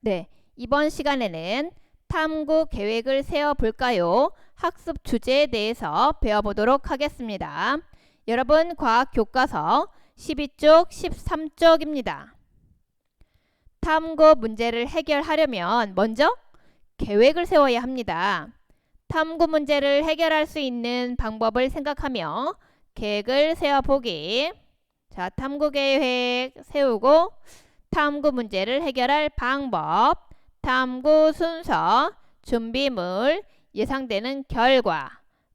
네, 이번 시간에는 탐구 계획을 세워볼까요? 학습 주제에 대해서 배워보도록 하겠습니다. 여러분 과학 교과서 12쪽, 13쪽입니다. 탐구 문제를 해결하려면 먼저 계획을 세워야 합니다. 탐구 문제를 해결할 수 있는 방법을 생각하며 계획을 세워보기. 자, 탐구 계획 세우고 탐구 문제를 해결할 방법, 탐구 순서, 준비물, 예상되는 결과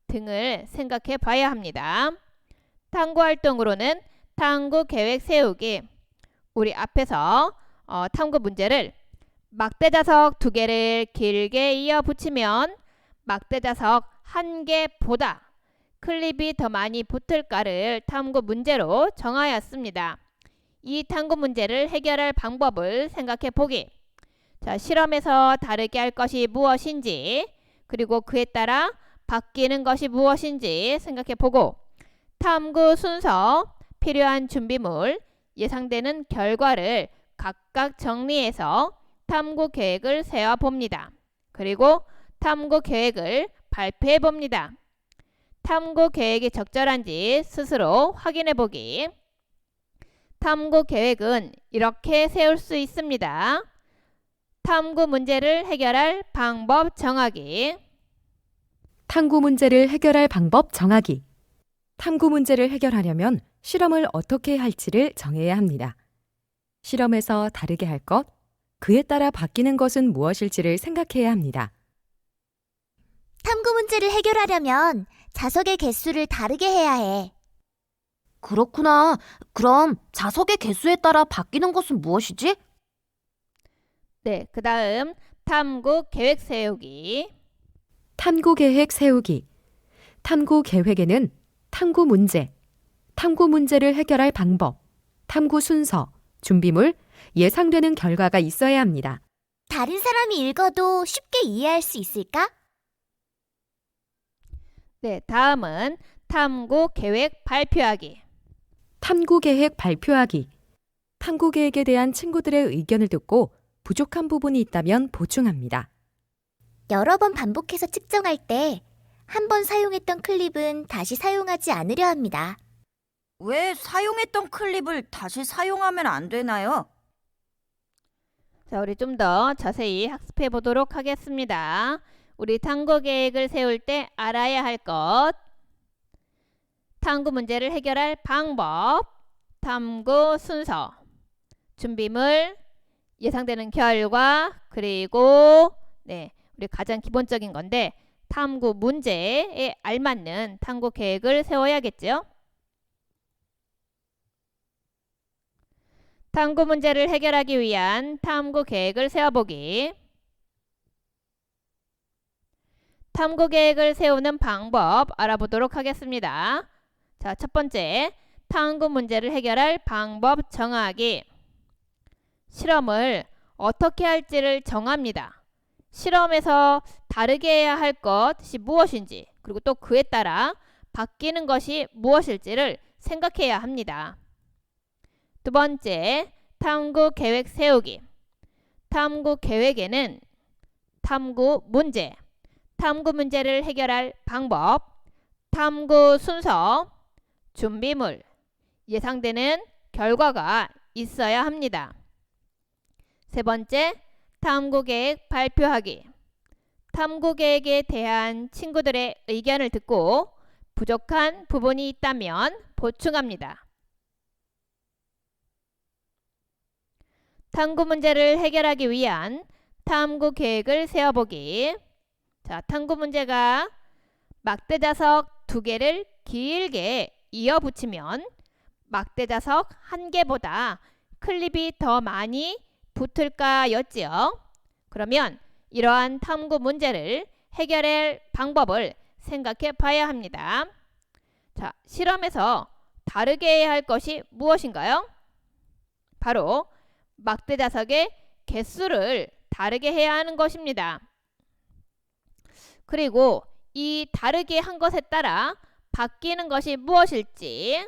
등을 생각해 봐야 합니다. 탐구 활동으로는 탐구 계획 세우기. 우리 앞에서 탐구 문제를 막대자석 2개를 길게 이어 붙이면 막대자석 1개보다 클립이 더 많이 붙을까를 탐구 문제로 정하였습니다. 이 탐구 문제를 해결할 방법을 생각해 보기. 자, 실험에서 다르게 할 것이 무엇인지, 그리고 그에 따라 바뀌는 것이 무엇인지 생각해 보고, 탐구 순서, 필요한 준비물, 예상되는 결과를 각각 정리해서 탐구 계획을 세워 봅니다. 그리고 탐구 계획을 발표해 봅니다. 탐구 계획이 적절한지 스스로 확인해 보기. 탐구 계획은 이렇게 세울 수 있습니다. 탐구 문제를 해결할 방법 정하기. 탐구 문제를 해결할 방법 정하기. 탐구 문제를 해결하려면 실험을 어떻게 할지를 정해야 합니다. 실험에서 다르게 할 것, 그에 따라 바뀌는 것은 무엇일지를 생각해야 합니다. 탐구 문제를 해결하려면 자석의 개수를 다르게 해야 해. 그렇구나. 그럼 자석의 개수에 따라 바뀌는 것은 무엇이지? 네, 그 다음 탐구 계획 세우기. 탐구 계획 세우기. 탐구 계획에는 탐구 문제, 탐구 문제를 해결할 방법, 탐구 순서, 준비물, 예상되는 결과가 있어야 합니다. 다른 사람이 읽어도 쉽게 이해할 수 있을까? 네, 다음은 탐구 계획 발표하기. 탐구 계획 발표하기. 탐구 계획에 대한 친구들의 의견을 듣고 부족한 부분이 있다면 보충합니다. 여러 번 반복해서 측정할 때 한 번 사용했던 클립은 다시 사용하지 않으려 합니다. 왜 사용했던 클립을 다시 사용하면 안 되나요? 자, 우리 좀 더 자세히 학습해 보도록 하겠습니다. 우리 탐구 계획을 세울 때 알아야 할 것, 탐구 문제를 해결할 방법, 탐구 순서, 준비물, 예상되는 결과, 그리고 우리 가장 기본적인 건데 탐구 문제에 알맞는 탐구 계획을 세워야겠죠. 탐구 문제를 해결하기 위한 탐구 계획을 세워보기. 탐구 계획을 세우는 방법 알아보도록 하겠습니다. 자, 첫 번째, 탐구 문제를 해결할 방법 정하기. 실험을 어떻게 할지를 정합니다. 실험에서 다르게 해야 할 것이 무엇인지, 그리고 또 그에 따라 바뀌는 것이 무엇일지를 생각해야 합니다. 두 번째, 탐구 계획 세우기. 탐구 계획에는 탐구 문제, 탐구 문제를 해결할 방법, 탐구 순서, 준비물, 예상되는 결과가 있어야 합니다. 세 번째, 탐구 계획 발표하기. 탐구 계획에 대한 친구들의 의견을 듣고 부족한 부분이 있다면 보충합니다. 탐구 문제를 해결하기 위한 탐구 계획을 세워보기. 자, 탐구 문제가 막대자석 2개를 길게 이어 붙이면 막대자석 1개보다 클립이 더 많이 붙을까 였지요. 그러면 이러한 탐구 문제를 해결할 방법을 생각해 봐야 합니다. 자, 실험에서 다르게 해야 할 것이 무엇인가요? 바로 막대자석의 개수를 다르게 해야 하는 것입니다. 그리고 이 다르게 한 것에 따라 바뀌는 것이 무엇일지,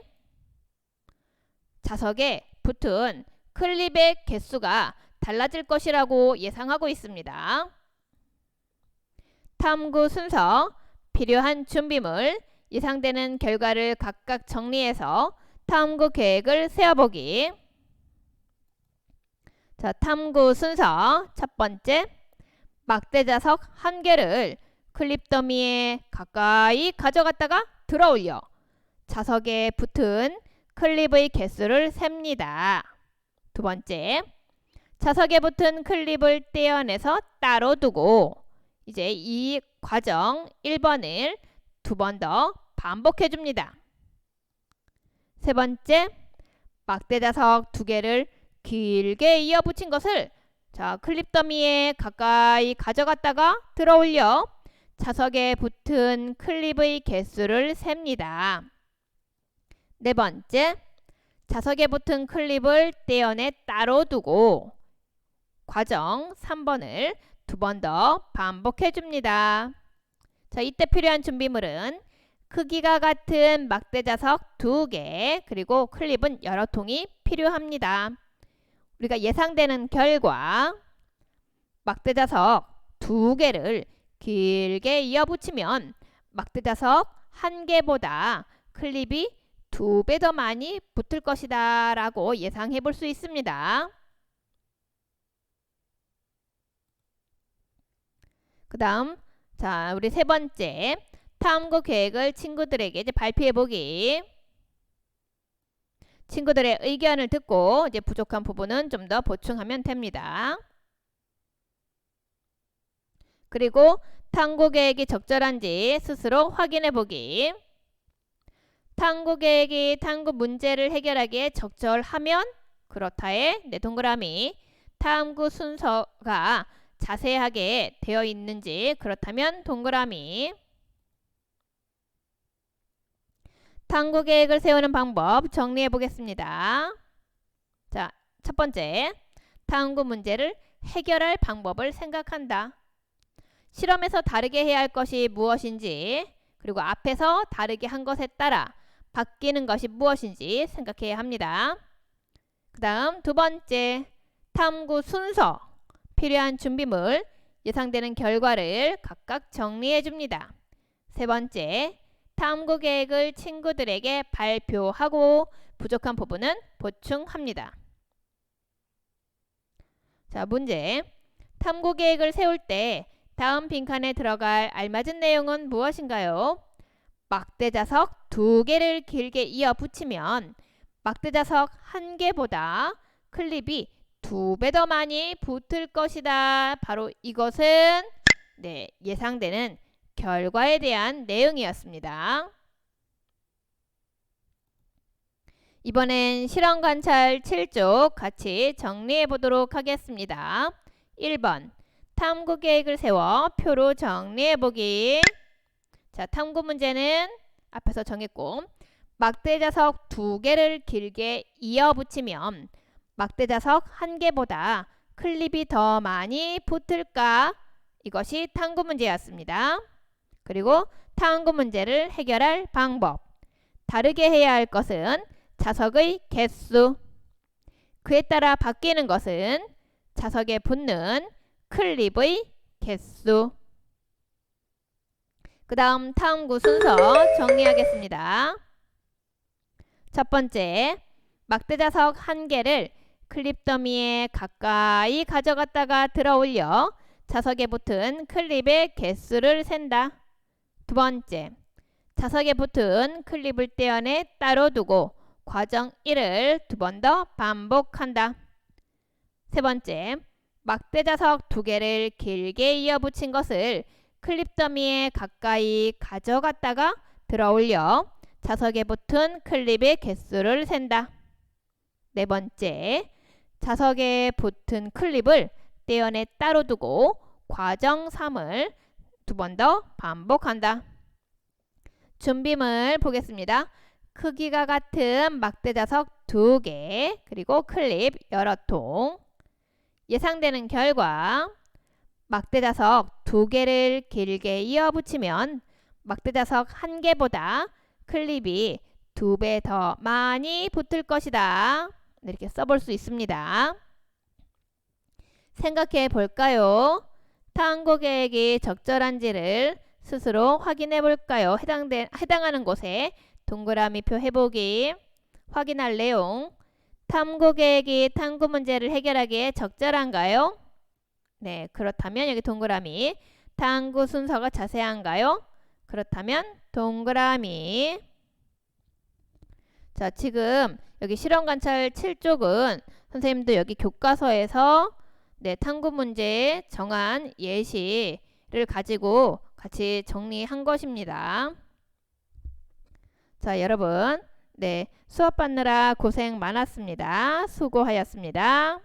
자석에 붙은 클립의 개수가 달라질 것이라고 예상하고 있습니다. 탐구 순서, 필요한 준비물, 예상되는 결과를 각각 정리해서 탐구 계획을 세워보기. 자, 탐구 순서 첫 번째, 막대 자석 1개를 클립 더미에 가까이 가져갔다가 들어올려 자석에 붙은 클립의 개수를 셉니다. 두 번째, 자석에 붙은 클립을 떼어내서 따로 두고 이제 이 과정 1번을 2번 더 반복해 줍니다. 세 번째, 막대 자석 2개를 길게 이어 붙인 것을 클립 더미에 가까이 가져갔다가 들어올려 자석에 붙은 클립의 개수를 셉니다. 네 번째, 자석에 붙은 클립을 떼어내 따로 두고 과정 3번을 2번 더 반복해 줍니다. 자, 이때 필요한 준비물은 크기가 같은 막대 자석 2개 그리고 클립은 여러 통이 필요합니다. 우리가 예상되는 결과 막대 자석 2개를 길게 이어 붙이면 막대 자석 1개보다 클립이 2배 더 많이 붙을 것이다 라고 예상해 볼 수 있습니다. 그 다음 우리 세 번째, 탐구 계획을 친구들에게 이제 발표해 보기. 친구들의 의견을 듣고 이제 부족한 부분은 좀 더 보충하면 됩니다. 그리고 탐구 계획이 적절한지 스스로 확인해 보기. 탐구 계획이 탐구 문제를 해결하기에 적절하면 그렇다에 동그라미, 탐구 순서가 자세하게 되어 있는지 그렇다면 동그라미. 탐구 계획을 세우는 방법 정리해 보겠습니다. 자, 첫 번째, 탐구 문제를 해결할 방법을 생각한다. 실험에서 다르게 해야 할 것이 무엇인지, 그리고 앞에서 다르게 한 것에 따라 바뀌는 것이 무엇인지 생각해야 합니다. 그 다음 두 번째, 탐구 순서, 필요한 준비물, 예상되는 결과를 각각 정리해 줍니다. 세 번째, 탐구 계획을 친구들에게 발표하고 부족한 부분은 보충합니다. 자, 문제. 탐구 계획을 세울 때 다음 빈칸에 들어갈 알맞은 내용은 무엇인가요? 막대 자석 2개를 길게 이어 붙이면 막대 자석 1개보다 클립이 2배 더 많이 붙을 것이다. 바로 이것은 예상되는 결과에 대한 내용이었습니다. 이번엔 실험 관찰 7쪽 같이 정리해 보도록 하겠습니다. 1번, 탐구 계획을 세워 표로 정리해 보기. 자, 탐구 문제는 앞에서 정했고, 막대 자석 2개를 길게 이어 붙이면 막대 자석 1개보다 클립이 더 많이 붙을까? 이것이 탐구 문제였습니다. 그리고 탐구 문제를 해결할 방법. 다르게 해야 할 것은 자석의 개수. 그에 따라 바뀌는 것은 자석에 붙는 클립의 개수. 그 다음 탐구 순서 정리하겠습니다. 첫 번째, 막대 자석 1개를 클립 더미에 가까이 가져갔다가 들어올려 자석에 붙은 클립의 개수를 센다. 두 번째, 자석에 붙은 클립을 떼어내 따로 두고 과정 1을 2번 더 반복한다. 세 번째, 막대 자석 2개를 길게 이어 붙인 것을 클립 더미에 가까이 가져갔다가 들어올려 자석에 붙은 클립의 개수를 센다. 네 번째, 자석에 붙은 클립을 떼어내 따로 두고 과정 3을 2번 더 반복한다. 준비물 보겠습니다. 크기가 같은 막대 자석 2개, 그리고 클립 여러 통. 예상되는 결과, 막대 자석 2개를 길게 이어 붙이면 막대 자석 1개보다 클립이 2배 더 많이 붙을 것이다. 이렇게 써볼 수 있습니다. 생각해 볼까요? 탐구 계획이 적절한지를 스스로 확인해 볼까요? 해당하는 곳에 동그라미 표 해보기. 확인할 내용. 탐구 계획이 탐구 문제를 해결하기에 적절한가요? 네, 그렇다면 여기 동그라미. 탐구 순서가 자세한가요? 그렇다면 동그라미. 자, 지금 여기 실험 관찰 7쪽은 선생님도 여기 교과서에서 네, 탐구 문제에 정한 예시를 가지고 같이 정리한 것입니다. 자, 여러분, 네, 수업 받느라 고생 많았습니다. 수고하였습니다.